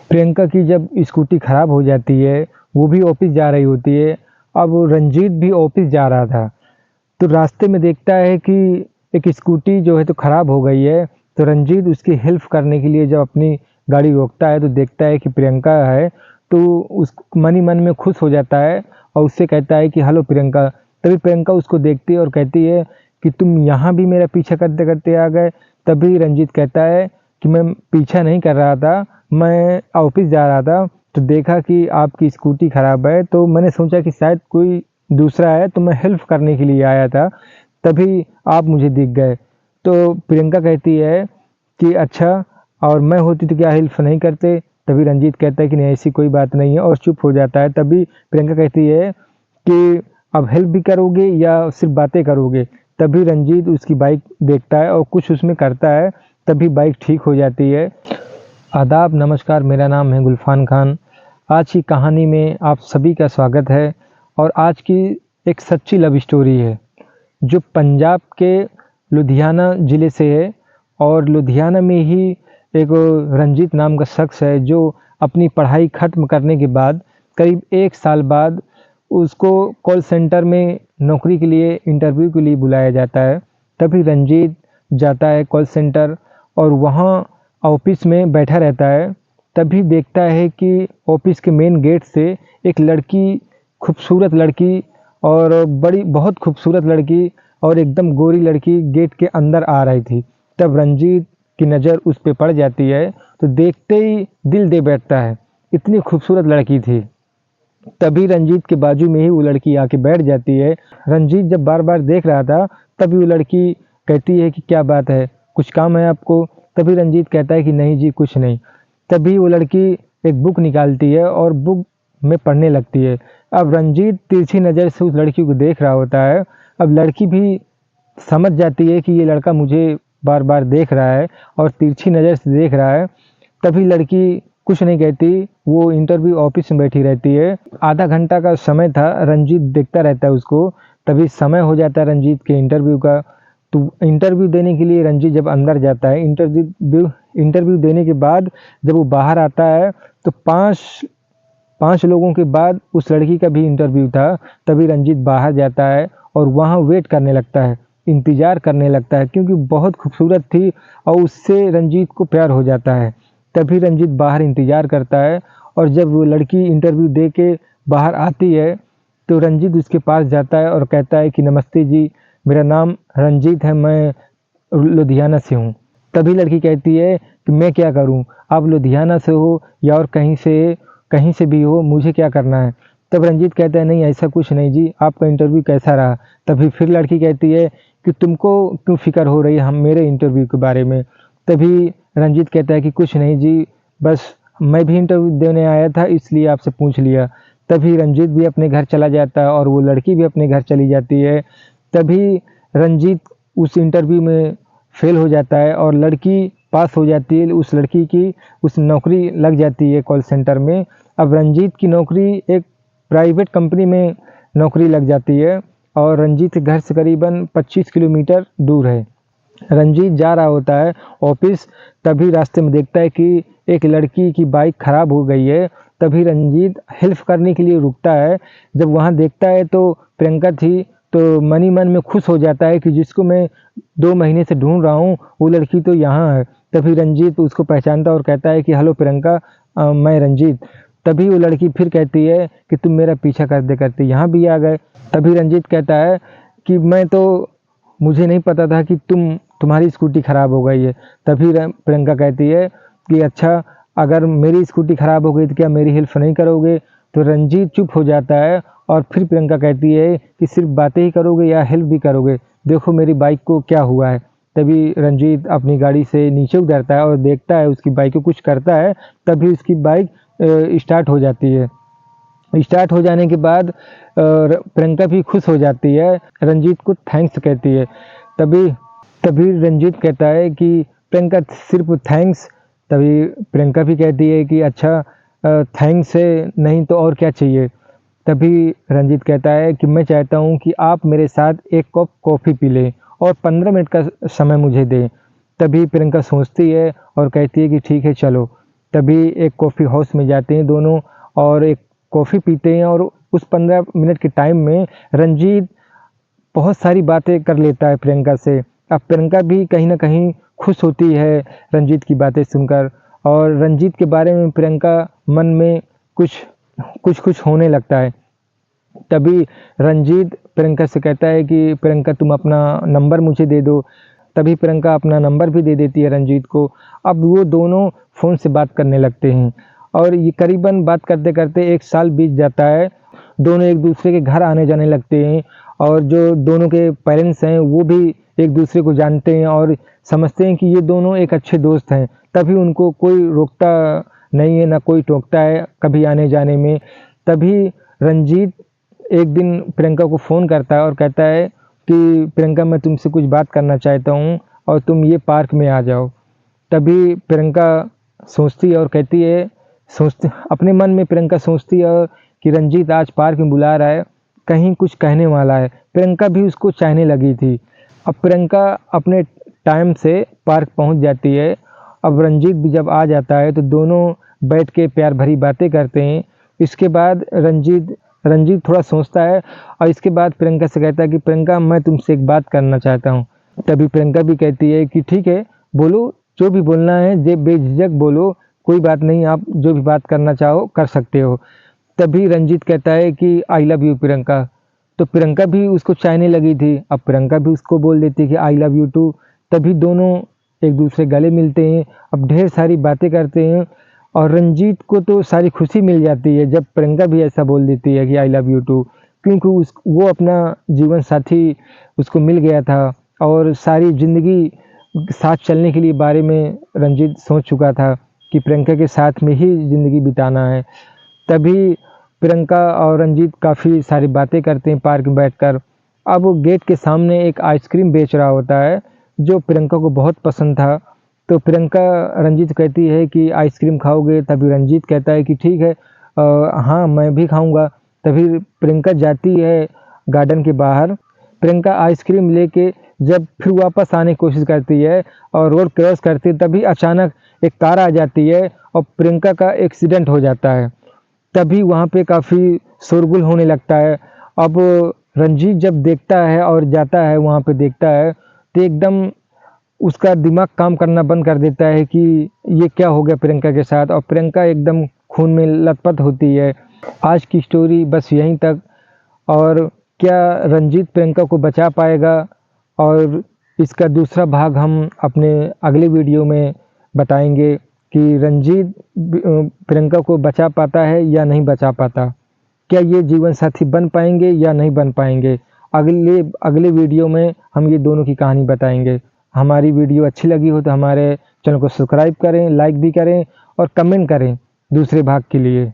प्रियंका की जब स्कूटी ख़राब हो जाती है, वो भी ऑफिस जा रही होती है। अब रंजीत भी ऑफिस जा रहा था, तो रास्ते में देखता है कि एक स्कूटी जो है तो ख़राब हो गई है। तो रंजीत उसकी हेल्प करने के लिए जब अपनी गाड़ी रोकता है तो देखता है कि प्रियंका है, तो उस मन ही मन में खुश हो जाता है और उससे कहता है कि हेलो प्रियंका। तभी प्रियंका उसको देखती है और कहती है कि तुम यहाँ भी मेरा पीछा करते करते आ गए। तभी रंजीत कहता है कि मैं पीछा नहीं कर रहा था, मैं ऑफिस जा रहा था तो देखा कि आपकी स्कूटी ख़राब है, तो मैंने सोचा कि शायद कोई दूसरा है, तो मैं हेल्प करने के लिए आया था, तभी आप मुझे दिख गए। तो प्रियंका कहती है कि अच्छा, और मैं होती तो क्या हेल्प नहीं करते। तभी रंजीत कहता है कि नहीं ऐसी कोई बात नहीं है और चुप हो जाता है। तभी प्रियंका कहती है कि अब हेल्प भी करोगे या सिर्फ बातें करोगे। तभी रंजीत उसकी बाइक देखता है और कुछ उसमें करता है, तभी बाइक ठीक हो जाती है। आदाब, नमस्कार, मेरा नाम है गुलफान खान। आज की कहानी में आप सभी का स्वागत है। और आज की एक सच्ची लव स्टोरी है जो पंजाब के लुधियाना ज़िले से है। और लुधियाना में ही एक रंजीत नाम का शख्स है जो अपनी पढ़ाई ख़त्म करने के बाद करीब 1 साल बाद उसको कॉल सेंटर में नौकरी के लिए इंटरव्यू के लिए बुलाया जाता है। तभी रंजीत जाता है कॉल सेंटर और वहाँ ऑफिस में बैठा रहता है। तभी देखता है कि ऑफिस के मेन गेट से एक लड़की, खूबसूरत लड़की और बहुत खूबसूरत लड़की और एकदम गोरी लड़की गेट के अंदर आ रही थी। तब रंजीत की नज़र उस पे पड़ जाती है, तो देखते ही दिल दे बैठता है, इतनी खूबसूरत लड़की थी। तभी रंजीत के बाजू में ही वो लड़की आके बैठ जाती है। रंजीत जब बार बार देख रहा था, तभी वो लड़की कहती है कि क्या बात है, कुछ काम है आपको। तभी रंजीत कहता है कि नहीं जी, कुछ नहीं। तभी वो लड़की एक बुक निकालती है और बुक में पढ़ने लगती है। अब रंजीत तिरछी नज़र से उस लड़की को देख रहा होता है। अब लड़की भी समझ जाती है कि ये लड़का मुझे बार बार देख रहा है और तिरछी नज़र से देख रहा है। तभी लड़की कुछ नहीं कहती, वो इंटरव्यू ऑफिस में बैठी रहती है। आधा घंटा का समय था, रंजीत देखता रहता है उसको। तभी समय हो जाता है रंजीत के इंटरव्यू का। तो इंटरव्यू देने के लिए रंजीत जब अंदर जाता है, इंटरव्यू देने के बाद जब वो बाहर आता है तो पाँच लोगों के बाद उस लड़की का भी इंटरव्यू था। तभी रंजीत बाहर जाता है और वहाँ वेट करने लगता है, इंतज़ार करने लगता है, क्योंकि बहुत खूबसूरत थी और उससे रंजीत को प्यार हो जाता है। तभी रंजीत बाहर इंतज़ार करता है और जब वो लड़की इंटरव्यू दे के बाहर आती है तो रंजीत उसके पास जाता है और कहता है कि नमस्ते जी, मेरा नाम रंजीत है, मैं लुधियाना से हूँ। तभी लड़की कहती है कि मैं क्या करूँ, आप लुधियाना से हो या और कहीं से भी हो, मुझे क्या करना है। तब रंजीत कहता है नहीं ऐसा कुछ नहीं जी, आपका इंटरव्यू कैसा रहा। तभी फिर लड़की कहती है कि तुमको क्यों फ़िक्र हो रही है हम मेरे इंटरव्यू के बारे में। तभी रंजीत कहता है कि कुछ नहीं जी, बस मैं भी इंटरव्यू देने आया था इसलिए आपसे पूछ लिया। तभी रंजीत भी अपने घर चला जाता है और वो लड़की भी अपने घर चली जाती है। तभी रंजीत उस इंटरव्यू में फेल हो जाता है और लड़की पास हो जाती है। उस लड़की की उस नौकरी लग जाती है कॉल सेंटर में। अब रंजीत की नौकरी एक प्राइवेट कंपनी में नौकरी लग जाती है और रंजीत के घर से करीबन 25 किलोमीटर दूर है। रंजीत जा रहा होता है ऑफिस, तभी रास्ते में देखता है कि एक लड़की की बाइक ख़राब हो गई है। तभी रंजीत हेल्प करने के लिए रुकता है। जब वहाँ देखता है तो प्रियंका थी, तो मन ही मन में खुश हो जाता है कि जिसको मैं 2 महीने से ढूंढ रहा हूँ वो लड़की तो यहाँ है। तभी रंजीत उसको पहचानता और कहता है कि हेलो प्रियंका, मैं रंजीत। तभी वो लड़की फिर कहती है कि तुम मेरा पीछा करते करते यहाँ भी आ गए। तभी रंजीत कहता है कि मुझे नहीं पता था कि तुम्हारी स्कूटी ख़राब हो गई है। तभी प्रियंका कहती है कि अच्छा, अगर मेरी स्कूटी ख़राब हो गई तो क्या मेरी हेल्प नहीं करोगे। तो रंजीत चुप हो जाता है और फिर प्रियंका कहती है कि सिर्फ बातें ही करोगे या हेल्प भी करोगे, देखो मेरी बाइक को क्या हुआ है। तभी रंजीत अपनी गाड़ी से नीचे उतरता है और देखता है उसकी बाइक को कुछ करता है। तभी उसकी बाइक स्टार्ट हो जाती है। स्टार्ट हो जाने के बाद प्रियंका भी खुश हो जाती है, रंजीत को थैंक्स कहती है। तभी तभी रंजीत कहता है कि प्रियंका सिर्फ थैंक्स। तभी प्रियंका भी कहती है कि अच्छा, थैंक्स से नहीं तो और क्या चाहिए। तभी रंजीत कहता है कि मैं चाहता हूँ कि आप मेरे साथ एक कप कॉफ़ी पी लें और 15 मिनट का समय मुझे दें। तभी प्रियंका सोचती है और कहती है कि ठीक है चलो। तभी एक कॉफ़ी हाउस में जाते हैं दोनों और एक कॉफ़ी पीते हैं। और उस 15 मिनट के टाइम में रंजीत बहुत सारी बातें कर लेता है प्रियंका से। अब प्रियंका भी कहीं न कहीं खुश होती है रंजीत की बातें सुनकर, और रंजीत के बारे में प्रियंका मन में कुछ होने लगता है। तभी रंजीत प्रियंका से कहता है कि प्रियंका तुम अपना नंबर मुझे दे दो। तभी प्रियंका अपना नंबर भी दे देती है रंजीत को। अब वो दोनों फ़ोन से बात करने लगते हैं और ये करीबन बात करते-करते 1 साल बीत जाता है। दोनों एक दूसरे के घर आने जाने लगते हैं और जो दोनों के पेरेंट्स हैं वो भी एक दूसरे को जानते हैं और समझते हैं कि ये दोनों एक अच्छे दोस्त हैं। तभी उनको कोई रोकता नहीं है, ना कोई टोकता है कभी आने जाने में। तभी रंजीत एक दिन प्रियंका को फ़ोन करता है और कहता है कि प्रियंका मैं तुमसे कुछ बात करना चाहता हूँ और तुम ये पार्क में आ जाओ। तभी प्रियंका सोचती है और कहती है, अपने मन में प्रियंका सोचती है कि रंजीत आज पार्क में बुला रहा है, कहीं कुछ कहने वाला है। प्रियंका भी उसको चाहने लगी थी। अब प्रियंका अपने टाइम से पार्क पहुंच जाती है। अब रंजीत भी जब आ जाता है तो दोनों बैठ के प्यार भरी बातें करते हैं। इसके बाद रंजीत थोड़ा सोचता है और इसके बाद प्रियंका से कहता है कि प्रियंका मैं तुमसे एक बात करना चाहता हूँ। तभी प्रियंका भी कहती है कि ठीक है बोलो, जो भी बोलना है बेझिझक बोलो, कोई बात नहीं, आप जो भी बात करना चाहो कर सकते हो। तभी रंजीत कहता है कि आई लव यू प्रियंका। तो प्रियंका भी उसको चाहने लगी थी। अब प्रियंका भी उसको बोल देती है कि आई लव यू टू। तभी दोनों एक दूसरे गले मिलते हैं। अब ढेर सारी बातें करते हैं और रंजीत को तो सारी खुशी मिल जाती है जब प्रियंका भी ऐसा बोल देती है कि आई लव यू टू, क्योंकि वो अपना जीवन साथी उसको मिल गया था और सारी ज़िंदगी साथ चलने के लिए बारे में रंजीत सोच चुका था कि प्रियंका के साथ में ही ज़िंदगी बिताना है। तभी प्रियंका और रंजीत काफ़ी सारी बातें करते हैं पार्क में बैठकर। अब वो गेट के सामने एक आइसक्रीम बेच रहा होता है जो प्रियंका को बहुत पसंद था। तो प्रियंका रंजीत कहती है कि आइसक्रीम खाओगे? तभी रंजीत कहता है कि ठीक है, हाँ मैं भी खाऊंगा। तभी प्रियंका जाती है गार्डन के बाहर। प्रियंका आइसक्रीम लेके जब फिर वापस आने की कोशिश करती है और रोड क्रॉस करती है, तभी अचानक एक कार आ जाती है और प्रियंका का एक्सीडेंट हो जाता है। तभी वहाँ पे काफ़ी शोरगुल होने लगता है। अब रंजीत जब देखता है और जाता है वहाँ पे देखता है तो एकदम उसका दिमाग काम करना बंद कर देता है कि ये क्या हो गया प्रियंका के साथ, और प्रियंका एकदम खून में लथपथ होती है। आज की स्टोरी बस यहीं तक। और क्या रंजीत प्रियंका को बचा पाएगा, और इसका दूसरा भाग हम अपने अगले वीडियो में बताएंगे कि रंजीत प्रियंका को बचा पाता है या नहीं बचा पाता। क्या ये जीवन साथी बन पाएंगे या नहीं बन पाएंगे, अगले वीडियो में हम ये दोनों की कहानी बताएंगे। हमारी वीडियो अच्छी लगी हो तो हमारे चैनल को सब्सक्राइब करें, लाइक भी करें और कमेंट करें दूसरे भाग के लिए।